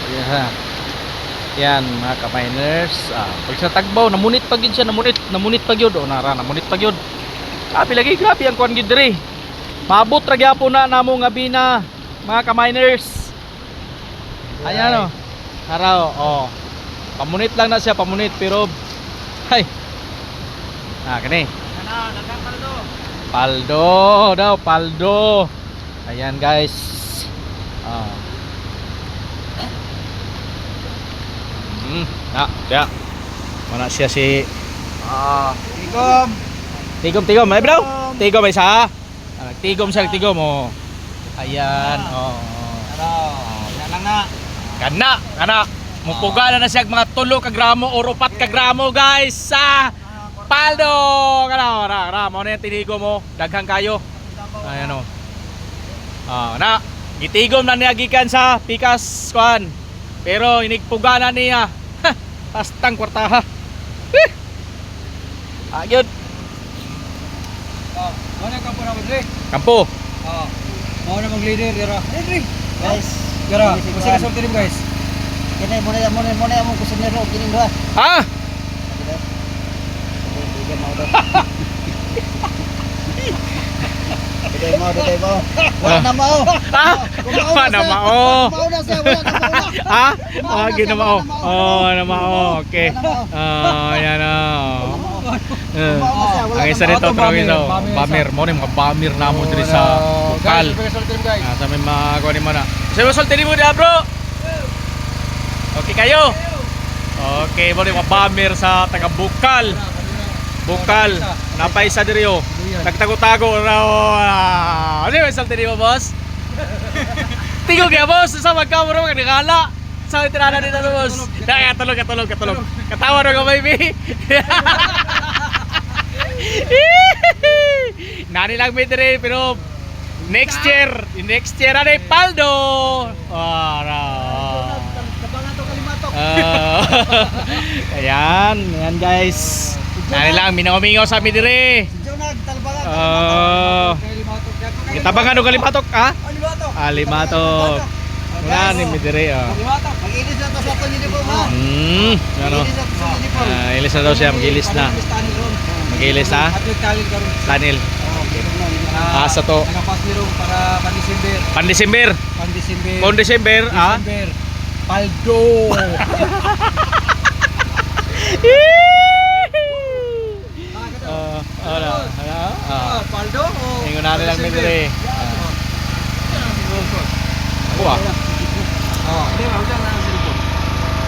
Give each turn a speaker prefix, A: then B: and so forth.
A: Ayan. Yan mga ka-miners. Pag sa tagbaw, namunit pag yun siya, namunit pag yun. O nara, namunit pag yun. Grabe lagi, grabe ang kuhan gid diri. Maabot ra gyapon na namo nga bina mga ka-miners. Ayan o. Nara o. Pamunit lang na siya, pamunit pero hay. Kani. Paldo daw, paldo. Ayan guys. Ya. Mana siya si
B: Tigom.
A: Tigom ay bro. Tigom ay sa. Tigom siya, tigom oh. Ayan, oh.
B: Yan lang na.
A: Kana. Mupuga na siya mga 3 ka gramo o 4 ka gramo guys sa paldo. Kana, mo na tinigo mo, daghang kayo. Ayan oh. Na, gitigom na niya gikan sa pikas kuan. Pero inigpuga na niya. Pastang kwartaha. Gyud.
B: Mana kampo na magre?
A: Kampo.
B: Mau na mag-leader dira. Guys, dira. Kasi kasulti rin guys.
C: Kini mo na mo kusinero kini dua.
A: Ha?
C: Bigyan mo daw. Bigyan mo. Wala na mo.
A: Wala na mao.
C: Mau na siya, wala na mo.
A: Ha? Wagi na mao. Oh, na mao. Okay. Yan ang isa rito trawin daw. Bamir mo ni mga bamir na mo diri sa Bukal. Sa may mga kuan mo na. Sa sulti mo dia, bro. Okay kayo? Okay, mo ni mga bamir sa taga Bukal. Bukal. Napay isa diri oh. Nagtago-tago raw. Ano yung sulti mo, boss? Tigo kaya boss, sa magkamera mo kanila. Sa itirana dito boss. Daya tulog. Katawa ra ka baby. Nani lang may dire pero next year ay paldo. Ayan guys. Nani lang minaw-mingaw sa mi dire. Kitabangan og kalimatok ha? Limatok. Wala ni mi dire
C: Mag-ilis na to sa ato uniform ha.
A: Ano? Ilis na daw siya, mag-ilis na. Mag-ilis na? Tanil. Sa to.
B: Nakapas ni ron para
A: Pan-December.
B: December. Paldo. Paldo.
A: Ingon na lang mi dire. Ako